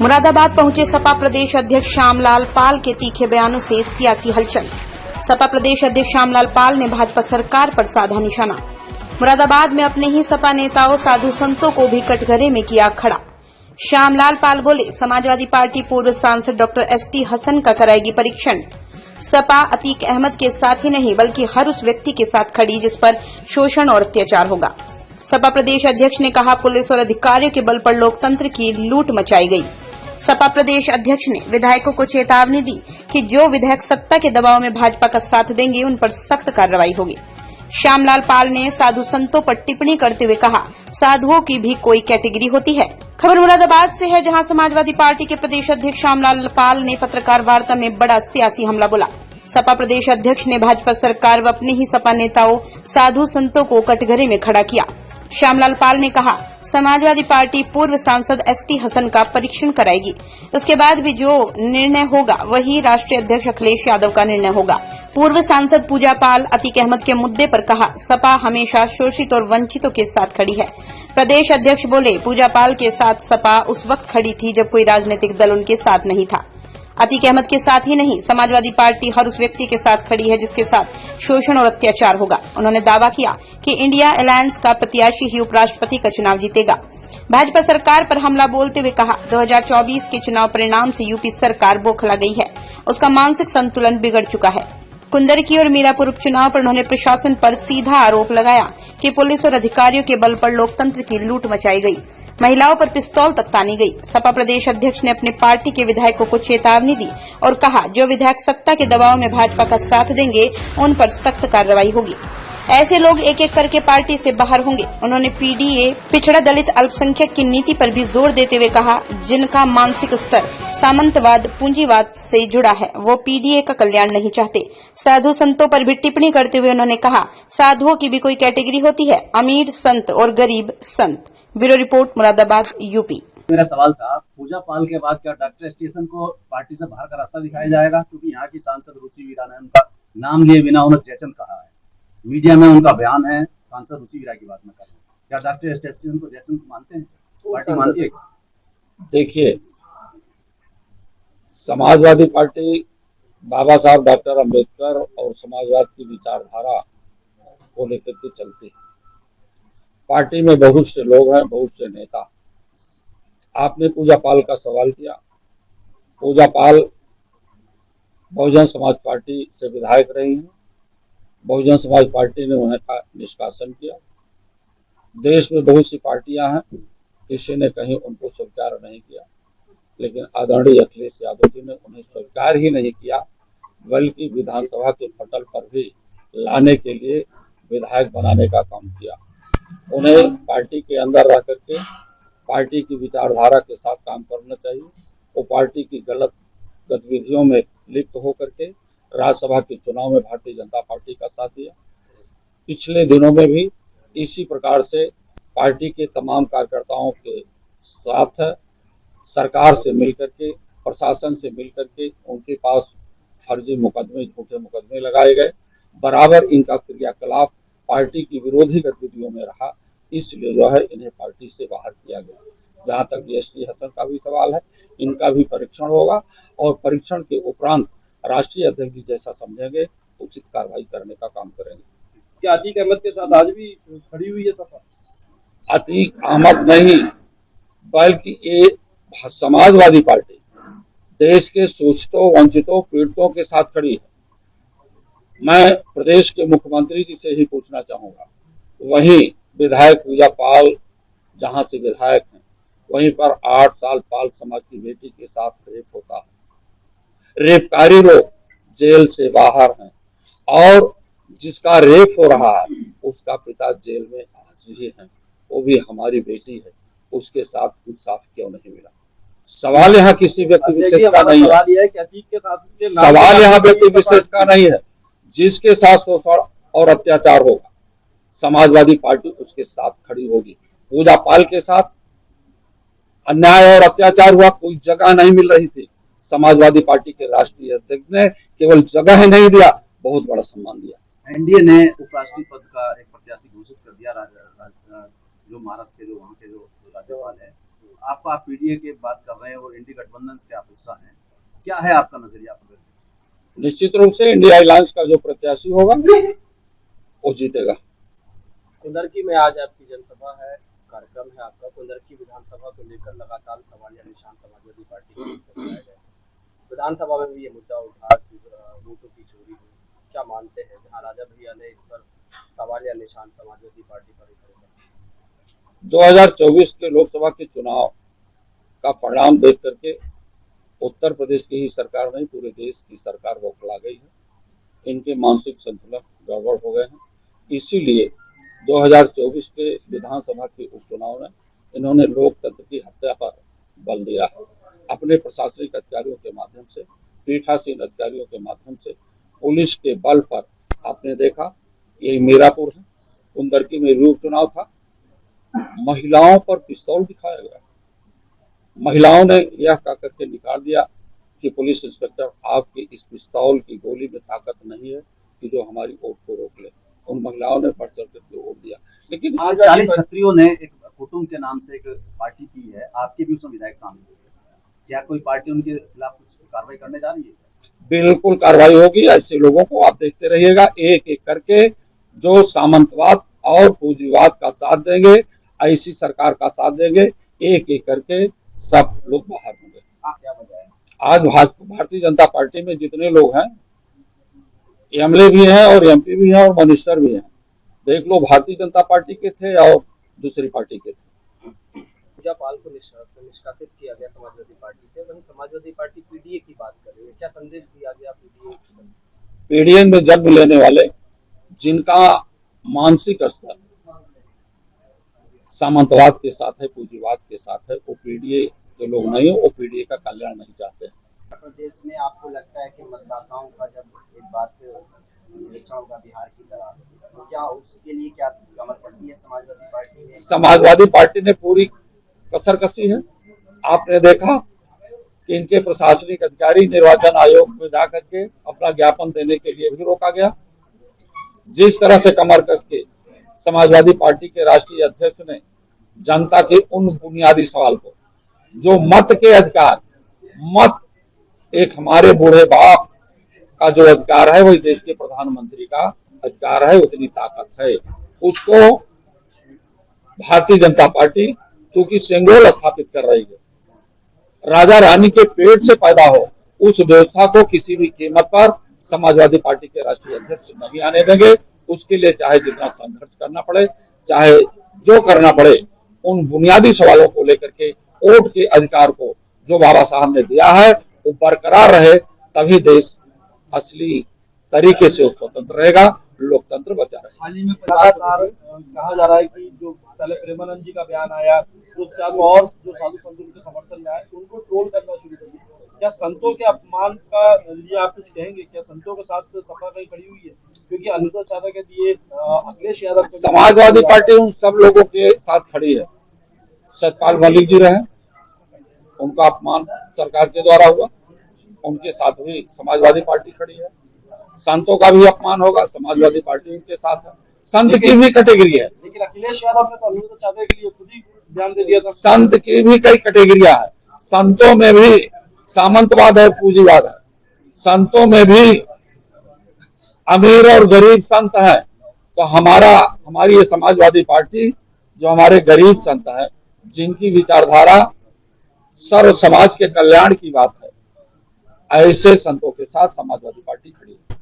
मुरादाबाद पहुंचे सपा प्रदेश अध्यक्ष श्यामलाल पाल के तीखे बयानों से सियासी हलचल। सपा प्रदेश अध्यक्ष श्यामलाल पाल ने भाजपा सरकार पर साधा निशाना। मुरादाबाद में अपने ही सपा नेताओं साधु संतों को भी कटघरे में किया खड़ा। श्यामलाल पाल बोले, समाजवादी पार्टी पूर्व सांसद डॉक्टर एसटी हसन का कराएगी परीक्षण। सपा अतीक अहमद के साथ ही नहीं बल्कि हर उस व्यक्ति के साथ खड़ी जिस पर शोषण और अत्याचार होगा। सपा प्रदेश अध्यक्ष ने कहा, पुलिस और अधिकारियों के बल पर लोकतंत्र की लूट मचाई गई। सपा प्रदेश अध्यक्ष ने विधायकों को चेतावनी दी कि जो विधायक सत्ता के दबाव में भाजपा का साथ देंगे उन पर सख्त कार्रवाई होगी। श्यामलाल पाल ने साधु संतों पर टिप्पणी करते हुए कहा, साधुओं की भी कोई कैटेगरी होती है। खबर मुरादाबाद से है, जहां समाजवादी पार्टी के प्रदेश अध्यक्ष श्यामलाल पाल ने पत्रकार वार्ता में बड़ा सियासी हमला बोला। सपा प्रदेश अध्यक्ष ने भाजपा सरकार व अपने ही सपा नेताओं साधु संतों को कटघरे में खड़ा किया। श्यामलाल पाल ने कहा, समाजवादी पार्टी पूर्व सांसद एसटी हसन का परीक्षण कराएगी। उसके बाद भी जो निर्णय होगा वही राष्ट्रीय अध्यक्ष अखिलेश यादव का निर्णय होगा। पूर्व सांसद पूजा पाल अतीक अहमद के मुद्दे पर कहा, सपा हमेशा शोषित और वंचितों के साथ खड़ी है। प्रदेश अध्यक्ष बोले, पूजा पाल के साथ सपा उस वक्त खड़ी थी जब कोई राजनीतिक दल उनके साथ नहीं था। अतीक अहमद के साथ ही नहीं, समाजवादी पार्टी हर उस व्यक्ति के साथ खड़ी है जिसके साथ शोषण और अत्याचार होगा। उन्होंने दावा किया कि इंडिया अलायंस का प्रत्याशी ही उपराष्ट्रपति का चुनाव जीतेगा। भाजपा सरकार पर हमला बोलते हुए कहा, 2024 के चुनाव परिणाम से यूपी सरकार बौखला गई है। उसका मानसिक संतुलन बिगड़ चुका है। कुंदरकी और मीरापुर उपचुनाव पर उन्होंने प्रशासन पर सीधा आरोप लगाया कि पुलिस और अधिकारियों के बल पर लोकतंत्र की लूट मचाई गई। महिलाओं पर पिस्तौल तक तानी गई। सपा प्रदेश अध्यक्ष ने अपने पार्टी के विधायकों को चेतावनी दी और कहा, जो विधायक सत्ता के दबाव में भाजपा का साथ देंगे उन पर सख्त कार्रवाई होगी। ऐसे लोग एक एक करके पार्टी से बाहर होंगे। उन्होंने पीडीए पिछड़ा दलित अल्पसंख्यक की नीति पर भी जोर देते हुए कहा, जिनका मानसिक स्तर सामंतवाद पूंजीवाद से जुड़ा है वो पीडीए का कल्याण नहीं चाहते। साधु संतों पर भी टिप्पणी करते हुए उन्होंने कहा, साधुओं की भी कोई कैटेगरी होती है, अमीर संत और गरीब संत। Bureau report, Moradabad, UP. मेरा सवाल था, पूजा पाल के बाद क्या डॉक्टर स्टेशन को पार्टी से बाहर का रास्ता दिखाया जाएगा? क्योंकि यहाँ की सांसद रुचि वीरा ने उनका नाम लिए बिना उन्हें जयचंद कहा है। मीडिया में उनका बयान है, सांसद रुचि वीरा की बात में कर रहे हैं। क्या डॉक्टर स्टेशन को जयचंद मानते हैं? पार्टी मानती है? देखिए, समाजवादी पार्टी बाबा साहब डॉक्टर अम्बेडकर और समाजवाद की विचारधारा को लेकर के चलती है। पार्टी में बहुत से लोग हैं, बहुत से नेता। आपने पूजा पाल का सवाल किया। पूजा पाल बहुजन समाज पार्टी से विधायक रही हैं। बहुजन समाज पार्टी ने उन्हें निष्कासन किया। देश में बहुत सी पार्टियां हैं, किसी ने कहीं उनको स्वीकार नहीं किया, लेकिन आदरणीय अखिलेश यादव जी ने उन्हें स्वीकार ही नहीं किया, बल्कि विधानसभा के पटल पर भी लाने के लिए विधायक बनाने का काम किया। उन्हें पार्टी के अंदर रह करके पार्टी की विचारधारा के साथ काम करना चाहिए। वो पार्टी की गलत गतिविधियों में लिप्त होकर के राज्यसभा के चुनाव में भारतीय जनता पार्टी का साथ दिया। पिछले दिनों में भी इसी प्रकार से पार्टी के तमाम कार्यकर्ताओं के साथ है। सरकार से मिलकर के, प्रशासन से मिलकर के उनके पास फर्जी मुकदमे, झूठे मुकदमे लगाए गए। बराबर इनका क्रियाकलाप पार्टी की विरोधी गतिविधियों में रहा, इसलिए जो है इन्हें पार्टी से बाहर किया गया। जहां तक एसटी हसन का भी सवाल है, इनका भी परीक्षण होगा और परीक्षण के उपरांत राष्ट्रीय अध्यक्ष जी जैसा समझेंगे उचित कार्रवाई करने का काम करेंगे। क्या अतीक अहमद के साथ आज भी खड़ी हुई है सपा? अतीक अहमद नहीं, बल्कि ये समाजवादी पार्टी देश के शोषितों, वंचितों, पीड़ितों के साथ खड़ी है। मैं प्रदेश के मुख्यमंत्री जी से ही पूछना चाहूंगा, वहीं विधायक पूजा पाल जहां से विधायक हैं, वहीं पर 8 साल पाल समाज की बेटी के साथ रेप होता है। रेपकारी लोग जेल से बाहर हैं और जिसका रेप हो रहा है उसका पिता जेल में आज ही है, वो भी हमारी बेटी है। उसके साथ इंसाफ क्यों नहीं मिला? सवाल यहाँ किसी व्यक्ति विशेष का नहीं है। सवाल यहाँ व्यक्ति विशेष का नहीं है। जिसके साथ शोषण और अत्याचार होगा, समाजवादी पार्टी उसके साथ खड़ी होगी। पूजा पाल के साथ अन्याय और अत्याचार हुआ, कोई जगह नहीं मिल रही थी। समाजवादी पार्टी के राष्ट्रीय अध्यक्ष ने केवल जगह ही नहीं दिया, बहुत बड़ा सम्मान दिया। एनडीए ने उपराष्ट्रपति पद का एक प्रत्याशी घोषित कर दिया। जो महाराष्ट्र के जो वहाँ के जो राज्यपाल है आपका आप पीडीए की बात कर रहे हैं और इंडी गठबंधन के आप हिस्सा हैं, क्या है आपका नजरिया पर? निश्चित रूप से इंडिया अलायंस का जो प्रत्याशी होगा वो जीतेगा। कुंदरकी में आज आपकी जनसभा है, कार्यक्रम है आपका। कुंदरकी विधानसभा को लेकर लगातार सवाल या निशान समाजवादी पार्टी की तरफ से लगाए गए। विधानसभा में भी ये मुद्दा उठा कि वोटों की चोरी हुई। क्या मानते हैं, जहां राजा भैया ने इस पर सवाल या निशान समाजवादी पार्टी पर 2024 के लोकसभा के चुनाव का परिणाम देख करके उत्तर प्रदेश की ही सरकार नहीं, पूरे देश की सरकार बौखला गई है। इनके मानसिक संतुलन गड़बड़ हो गए हैं। इसीलिए 2024 के विधानसभा के उपचुनाव में इन्होंने लोकतंत्र की हत्या पर बल दिया है। अपने प्रशासनिक अधिकारियों के माध्यम से, पीठासीन अधिकारियों के माध्यम से, पुलिस के बल पर आपने देखा, ये मीरापुर है, कुंदरकी में भी उपचुनाव था, महिलाओं पर पिस्तौल दिखाया गया। महिलाओं ने यह कह करके निकाल दिया कि पुलिस इंस्पेक्टर, आपकी इस पिस्तौल की गोली में ताकत नहीं है कि जो हमारी वोट को रोक ले। उन महिलाओं ने बढ़ चढ़ करके वोट दिया। लेकिन 40 छत्रियों ने एक कुटुंब के नाम से एक पार्टी की है, आपके भी उसमें विधायक शामिल हुए, क्या कोई पार्टी उनके खिलाफ कुछ कार्रवाई करने जा रही है? बिल्कुल कार्रवाई होगी। ऐसे लोगों को आप देखते रहिएगा, एक एक करके जो सामंतवाद और पूंजीवाद का साथ देंगे, ऐसी सरकार का साथ देंगे, एक एक करके सब लोग बाहर होंगे। क्या वजह है? आज भारतीय जनता पार्टी में जितने लोग हैं, एमएलए भी हैं और एमपी भी हैं और मिनिस्टर भी हैं। देख लो, भारतीय जनता पार्टी के थे और दूसरी पार्टी के थे। पूजा पाल को निष्कासित किया गया समाजवादी पार्टी से, वहीं समाजवादी पार्टी पीडीए की बात कर रही है। क्या संदेश दिया गया पीडीए में जन्म लेने वाले, जिनका मानसिक स्तर सामंतवाद के साथ है, पूंजीवाद के साथ है, वो पीडीए के लोग नहीं, वो पीडीए का कल्याण नहीं चाहते। प्रदेश में आपको लगता है कि मतदाताओं का जब एक बात इलेक्शन होगा बिहार की तरह, तो क्या उसके लिए क्या कमर कसी है समाजवादी पार्टी ने? समाजवादी पार्टी ने पूरी कसर कसी है। आपने देखा कि इनके प्रशासनिक अधिकारी निर्वाचन आयोग में जाकर के अपना ज्ञापन देने के लिए भी रोका गया। जिस तरह से कमर कस के समाजवादी पार्टी के राष्ट्रीय अध्यक्ष ने जनता के उन बुनियादी सवाल को, जो मत के अधिकार, मत एक हमारे बूढ़े बाप का जो अधिकार है, वही देश के प्रधानमंत्री का अधिकार है, उतनी ताकत है, उसको भारतीय जनता पार्टी चूंकि सेंगोल स्थापित कर रही है। राजा रानी के पेट से पैदा हो उस व्यवस्था को किसी भी कीमत पर समाजवादी पार्टी के राष्ट्रीय अध्यक्ष नहीं आने देंगे। उसके लिए चाहे जितना संघर्ष करना पड़े, चाहे जो करना पड़े, उन बुनियादी सवालों को लेकर के वोट के अधिकार को जो बाबा साहब ने दिया है वो बरकरार रहे, तभी देश असली तरीके से स्वतंत्र रहेगा, लोकतंत्र बचा रहेगा। हाल ही में लगातार कहा जा रहा है कि जो पहले प्रेमानंद जी का बयान आया, उसके बाद और जो साधु संतों के समर्थन में आए, उनको ट्रोल करना शुरू कर दिया। क्या संतों के अपमान का लिए आप कुछ कहेंगे? क्या संतों के साथ तो सपा कहीं खड़ी हुई है? क्योंकि अनुराग चाचा के दिए अखिलेश यादव, समाजवादी पार्टी उन सब लोगों के साथ खड़ी है। सतपाल मलिक जी रहे, उनका अपमान सरकार के द्वारा हुआ, उनके साथ भी समाजवादी पार्टी खड़ी है। संतों का भी अपमान होगा, समाजवादी पार्टी उनके साथ है। संत की भी कैटेगरी है, लेकिन अखिलेश यादव ने तो अनुराग चाचा के लिए खुद ही बयान दे दिया था। संत की भी कई कैटेगरिया है। संतों में भी सामंतवाद है, पूंजीवाद है। संतों में भी अमीर और गरीब संत है। तो हमारी ये समाजवादी पार्टी, जो हमारे गरीब संत है, जिनकी विचारधारा सर्व समाज के कल्याण की बात है, ऐसे संतों के साथ समाजवादी पार्टी खड़ी है।